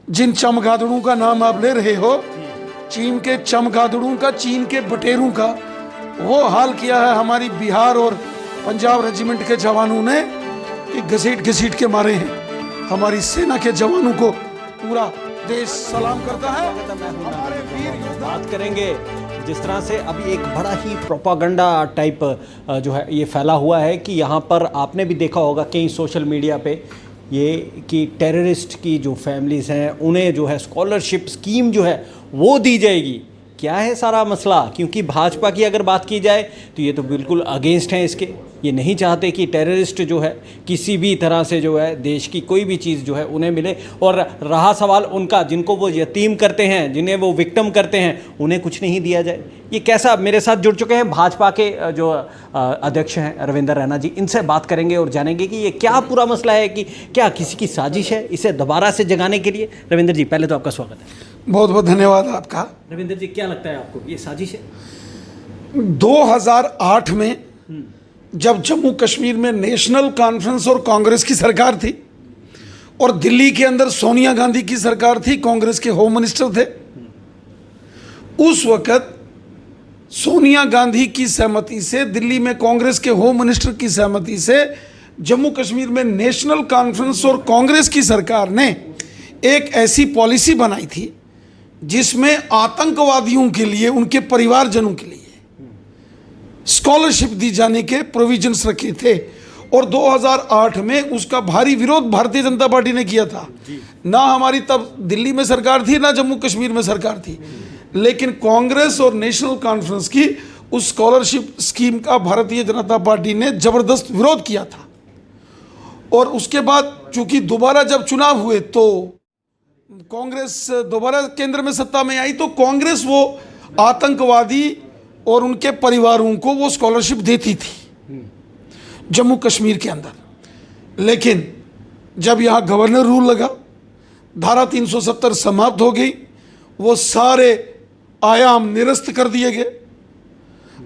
जिन चमगादड़ों का नाम आप ले रहे हो, चीन के चमगादड़ों का, चीन के बटेरों का, वो हाल किया है हमारी बिहार और पंजाब रेजिमेंट के जवानों ने कि घसीट घसीट के मारे हैं। हमारी सेना के जवानों को पूरा देश सलाम करता है। हमारे वीर योद्धा। बात करेंगे जिस तरह से अभी एक बड़ा ही प्रोपागंडा टाइप जो है ये फैला हुआ है कि यहाँ पर आपने भी देखा होगा कई सोशल मीडिया पे ये कि टेररिस्ट की जो फैमिलीज़ हैं उन्हें जो है स्कॉलरशिप स्कीम जो है वो दी जाएगी। क्या है सारा मसला? क्योंकि भाजपा की अगर बात की जाए तो ये तो बिल्कुल अगेंस्ट हैं इसके। ये नहीं चाहते कि टेररिस्ट जो है किसी भी तरह से जो है देश की कोई भी चीज़ जो है उन्हें मिले। और रहा सवाल उनका, जिनको वो यतीम करते हैं, जिन्हें वो विक्टिम करते हैं, उन्हें कुछ नहीं दिया जाए। ये कैसा? मेरे साथ जुड़ चुके हैं भाजपा के जो अध्यक्ष हैं रविंदर रैना जी। इनसे बात करेंगे और जानेंगे कि ये क्या पूरा मसला है, कि क्या किसी की साजिश है इसे दोबारा से जगाने के लिए। रविंदर जी, पहले तो आपका स्वागत है। बहुत बहुत धन्यवाद आपका। रविंदर जी, क्या लगता है आपको ये साजिश है? 2008 में जब जम्मू कश्मीर में नेशनल कॉन्फ्रेंस और कांग्रेस की सरकार थी और दिल्ली के अंदर सोनिया गांधी की सरकार थी, कांग्रेस के होम मिनिस्टर थे, उस वक्त सोनिया गांधी की सहमति से, दिल्ली में कांग्रेस के होम मिनिस्टर की सहमति से, जम्मू कश्मीर में नेशनल कॉन्फ्रेंस और कांग्रेस की सरकार ने एक ऐसी पॉलिसी बनाई थी जिसमें आतंकवादियों के लिए, उनके परिवारजनों के लिए स्कॉलरशिप दी जाने के प्रोविजंस रखे थे। और 2008 में उसका भारी विरोध भारतीय जनता पार्टी ने किया था। ना हमारी तब दिल्ली में सरकार थी, ना जम्मू कश्मीर में सरकार थी, लेकिन कांग्रेस और नेशनल कॉन्फ्रेंस की उस स्कॉलरशिप स्कीम का भारतीय जनता पार्टी ने जबरदस्त विरोध किया था। और उसके बाद चूंकि दोबारा जब चुनाव हुए तो कांग्रेस दोबारा केंद्र में सत्ता में आई, तो कांग्रेस वो आतंकवादी और उनके परिवारों को वो स्कॉलरशिप देती थी जम्मू कश्मीर के अंदर। लेकिन जब यहाँ गवर्नर रूल लगा, धारा 370 समाप्त हो गई, वो सारे आयाम निरस्त कर दिए गए।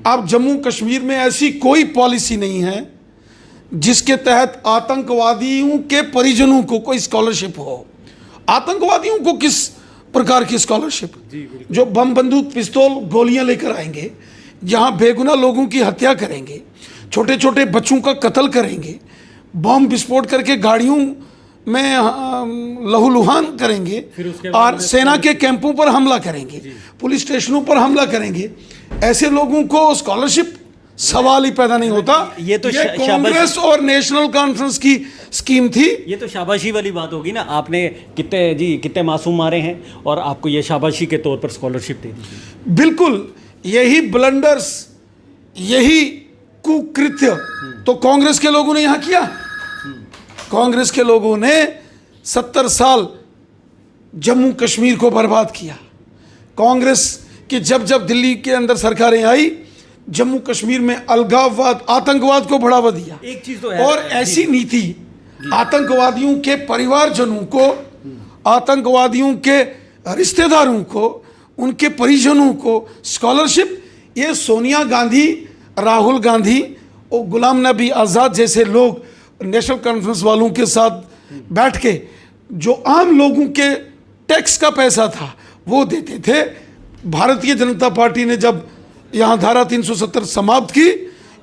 अब जम्मू कश्मीर में ऐसी कोई पॉलिसी नहीं है जिसके तहत आतंकवादियों के परिजनों को कोई स्कॉलरशिप हो। आतंकवादियों को किस प्रकार की स्कॉलरशिप? जो बम, बंदूक, पिस्तौल, गोलियां लेकर आएंगे, जहां बेगुनाह लोगों की हत्या करेंगे, छोटे छोटे बच्चों का कत्ल करेंगे, बम विस्फोट करके गाड़ियों में लहूलुहान करेंगे और सेना के कैंपों पर हमला करेंगे, पुलिस स्टेशनों पर हमला करेंगे, ऐसे लोगों को स्कॉलरशिप सवाल ही पैदा नहीं होता। ये तो कांग्रेस और नेशनल कॉन्फ्रेंस की स्कीम थी। ये तो शाबाशी वाली बात होगी ना। आपने कितने मासूम मारे हैं और आपको ये शाबाशी के तौर पर स्कॉलरशिप दे दी। बिल्कुल, यही ब्लंडर्स, यही कुकृत्य तो कांग्रेस के लोगों ने यहां किया। कांग्रेस के लोगों ने 70 साल जम्मू कश्मीर को बर्बाद किया। कांग्रेस की जब जब दिल्ली के अंदर सरकारें आई, जम्मू कश्मीर में अलगाववाद, आतंकवाद को बढ़ावा दिया। एक चीज तो है, और ऐसी नीति आतंकवादियों के परिवारजनों को, आतंकवादियों के रिश्तेदारों को, उनके परिजनों को स्कॉलरशिप, ये सोनिया गांधी, राहुल गांधी और गुलाम नबी आज़ाद जैसे लोग नेशनल कॉन्फ्रेंस वालों के साथ बैठ के जो आम लोगों के टैक्स का पैसा था वो देते थे। भारतीय जनता पार्टी ने जब यहाँ धारा 370 समाप्त की,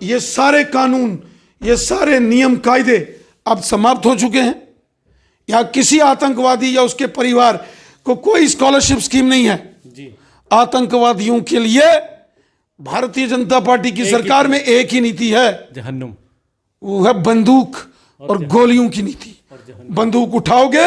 ये सारे कानून, ये सारे नियम कायदे अब समाप्त हो चुके हैं। यहाँ किसी आतंकवादी या उसके परिवार को कोई स्कॉलरशिप स्कीम नहीं है जी। आतंकवादियों के लिए भारतीय जनता पार्टी की सरकार में एक ही नीति है, जहन्नुम। वो है बंदूक और गोलियों की नीति। बंदूक उठाओगे,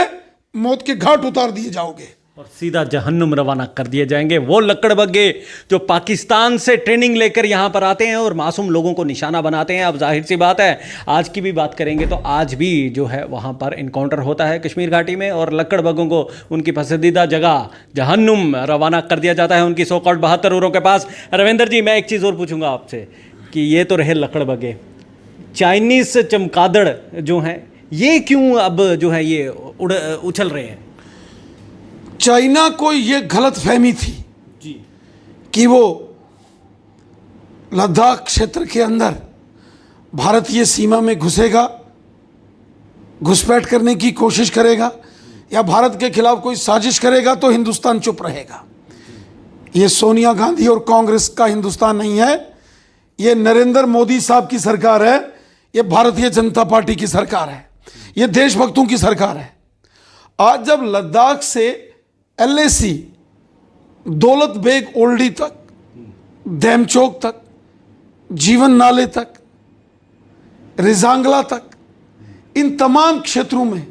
मौत के घाट उतार दिए जाओगे और सीधा जहन्नुम रवाना कर दिए जाएंगे। वो लकड़बग्गे जो पाकिस्तान से ट्रेनिंग लेकर यहाँ पर आते हैं और मासूम लोगों को निशाना बनाते हैं। अब जाहिर सी बात है, आज की भी बात करेंगे तो आज भी जो है वहाँ पर इनकाउंटर होता है कश्मीर घाटी में, और लकड़बग्गों को उनकी पसंदीदा जगह जहन्नुम रवाना कर दिया जाता है उनकी 172 उरों के पास। रविंदर जी, मैं एक चीज़ और पूछूंगा आपसे कि ये तो रहे लकड़बग्गे, चाइनीज़ चमगादड़ जो हैं ये क्यों अब जो है ये उछल रहे हैं? चाइना को ये गलत फहमी थी जी कि वो लद्दाख क्षेत्र के अंदर भारतीय सीमा में घुसेगा, घुसपैठ करने की कोशिश करेगा, या भारत के खिलाफ कोई साजिश करेगा तो हिंदुस्तान चुप रहेगा। ये सोनिया गांधी और कांग्रेस का हिंदुस्तान नहीं है, ये नरेंद्र मोदी साहब की सरकार है, ये भारतीय जनता पार्टी की सरकार है, ये देशभक्तों की सरकार है। आज जब लद्दाख से LAC, दौलत बेग ओल्डी तक, देमचोक तक, जीवन नाले तक, रिजांगला तक, इन तमाम क्षेत्रों में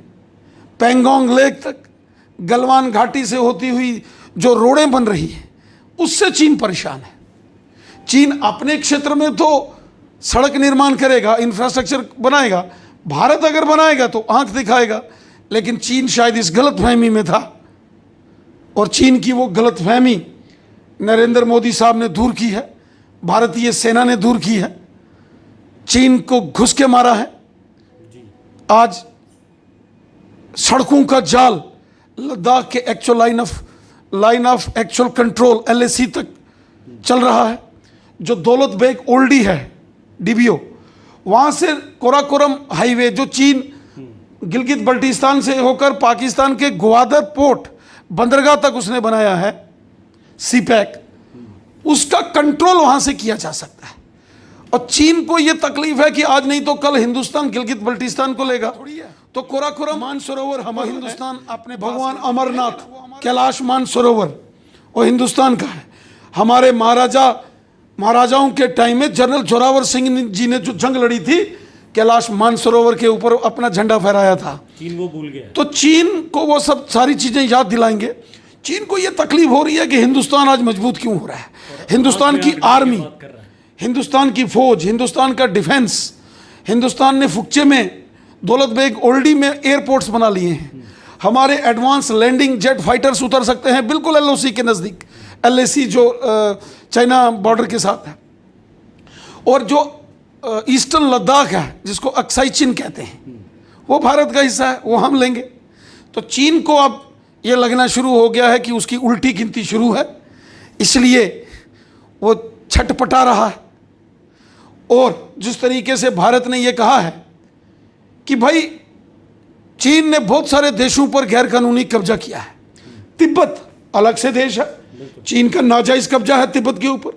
पेंगोंग लेक तक, गलवान घाटी से होती हुई जो रोडें बन रही हैं, उससे चीन परेशान है। चीन अपने क्षेत्र में तो सड़क निर्माण करेगा, इंफ्रास्ट्रक्चर बनाएगा, भारत अगर बनाएगा तो आंख दिखाएगा, लेकिन चीन शायद इस गलतफहमी में था, और चीन की वो गलतफहमी नरेंद्र मोदी साहब ने दूर की है, भारतीय सेना ने दूर की है, चीन को घुस के मारा है। आज सड़कों का जाल लद्दाख के actual line of actual control LAC तक चल रहा है। जो दौलत बेग ओल्डी है, DBO, वहां से कोराकोरम हाईवे जो चीन गिलगित बल्टिस्तान से होकर पाकिस्तान के ग्वादर पोर्ट बंदरगाह तक उसने बनाया है, CPEC, उसका कंट्रोल वहां से किया जा सकता है। और चीन को यह तकलीफ है कि आज नहीं तो कल हिंदुस्तान गिलगित बल्टिस्तान को लेगा, तो कोराकोरम मानसरोवर हमारा हिंदुस्तान, अपने भगवान अमरनाथ कैलाश मानसरोवर वो हिंदुस्तान का है। हमारे महाराजाओं के टाइम में जनरल जोरावर सिंह जी ने जो जंग लड़ी थी, कैलाश मानसरोवर के ऊपर अपना झंडा फहराया था। चीन वो भूल गया, तो चीन को वो सब सारी चीजें याद दिलाएंगे। चीन को ये तकलीफ हो रही है कि हिंदुस्तान आज मजबूत क्यों हो रहा है, हिंदुस्तान की आर्मी, हिंदुस्तान की फौज, हिंदुस्तान का डिफेंस, हिंदुस्तान ने फुक्चे में, दौलत बेग ओल्डी में एयरपोर्ट्स बना लिए हैं। हमारे एडवांस लैंडिंग जेट फाइटर्स उतर सकते हैं बिल्कुल LOC के नज़दीक, LAC जो चाइना बॉर्डर के साथ है। और जो ईस्टर्न लद्दाख है जिसको अक्साई चीन कहते हैं, वो भारत का हिस्सा है, वो हम लेंगे। तो चीन को अब ये लगना शुरू हो गया है कि उसकी उल्टी गिनती शुरू है, इसलिए वो छटपटा रहा है। और जिस तरीके से भारत ने ये कहा है कि भाई चीन ने बहुत सारे देशों पर गैरकानूनी कब्जा किया है, तिब्बत अलग से देश है, चीन का नाजायज कब्जा है तिब्बत के ऊपर।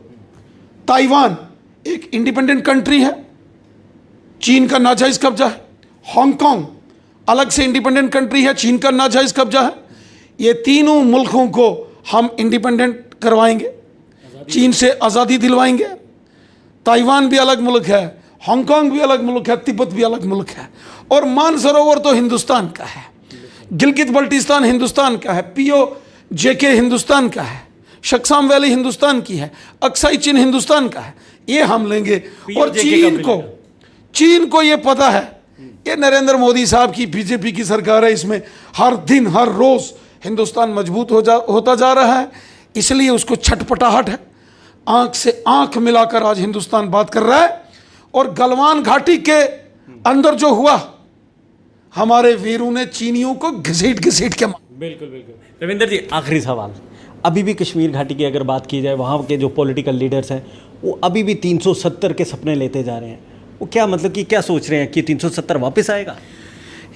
ताइवान एक इंडिपेंडेंट कंट्री है, चीन का नाजायज कब्जा है। हांगकांग अलग से इंडिपेंडेंट कंट्री है, चीन का नाजायज कब्जा है। ये तीनों मुल्कों को हम इंडिपेंडेंट करवाएंगे, चीन से आज़ादी दिलवाएंगे। ताइवान भी अलग मुल्क है, हांगकांग भी अलग मुल्क है, तिब्बत भी अलग मुल्क है। और मानसरोवर तो हिंदुस्तान का है, गिलगित बल्टिस्तान हिंदुस्तान का है, POJK हिंदुस्तान का है, शक्साम वैली हिंदुस्तान की है, अक्साई चीन हिंदुस्तान का है, ये हम लेंगे। और चीन को ये पता है ये नरेंद्र मोदी साहब की BJP की सरकार है, इसमें हर दिन हर रोज हिंदुस्तान मजबूत होता जा रहा है, इसलिए उसको छटपटाहट है। आंख से आंख मिलाकर आज हिंदुस्तान बात कर रहा है। और गलवान घाटी के अंदर जो हुआ, हमारे वीरों ने चीनियों को घसीट के बिल्कुल बिल्कुल। रविंदर जी, आखिरी सवाल, अभी भी कश्मीर घाटी की अगर बात की जाए, वहाँ के जो पॉलिटिकल लीडर्स हैं वो अभी भी 370 के सपने लेते जा रहे हैं। वो क्या मतलब कि क्या सोच रहे हैं कि 370 वापस आएगा?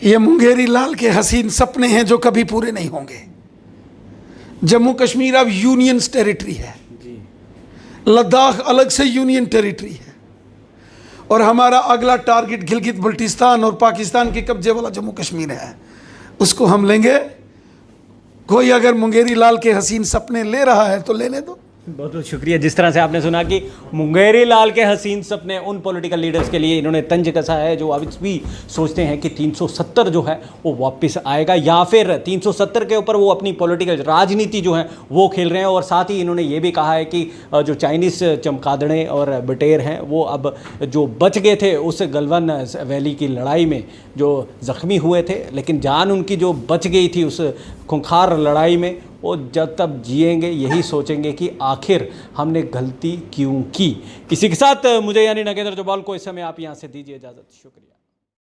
ये मुंगेरी लाल के हसीन सपने हैं जो कभी पूरे नहीं होंगे। जम्मू कश्मीर अब यूनियन टेरिटरी है, लद्दाख अलग से यूनियन टेरिटरी है, और हमारा अगला टारगेट गिलगित बल्टिस्तान और पाकिस्तान के कब्जे वाला जम्मू कश्मीर है, उसको हम लेंगे। कोई अगर मुंगेरी लाल के हसीन सपने ले रहा है तो लेने दो। बहुत बहुत शुक्रिया। जिस तरह से आपने सुना कि मुंगेरी लाल के हसीन सपने उन पॉलिटिकल लीडर्स के लिए इन्होंने तंज कसा है जो अब भी सोचते हैं कि 370 जो है वो वापस आएगा, या फिर 370 के ऊपर वो अपनी पॉलिटिकल राजनीति जो है वो खेल रहे हैं। और साथ ही इन्होंने ये भी कहा है कि जो चाइनीज़ चमगादड़े और बटेर हैं वो अब जो बच गए थे उस गलवान वैली की लड़ाई में जो ज़ख्मी हुए थे, लेकिन जान उनकी जो बच गई थी उस खूंखार लड़ाई में, वो जब तक जिएंगे यही सोचेंगे कि आखिर हमने गलती क्यों की। इसी के साथ मुझे यानी नगेंद्र जोबाल को इस समय आप यहाँ से दीजिए इजाज़त। शुक्रिया।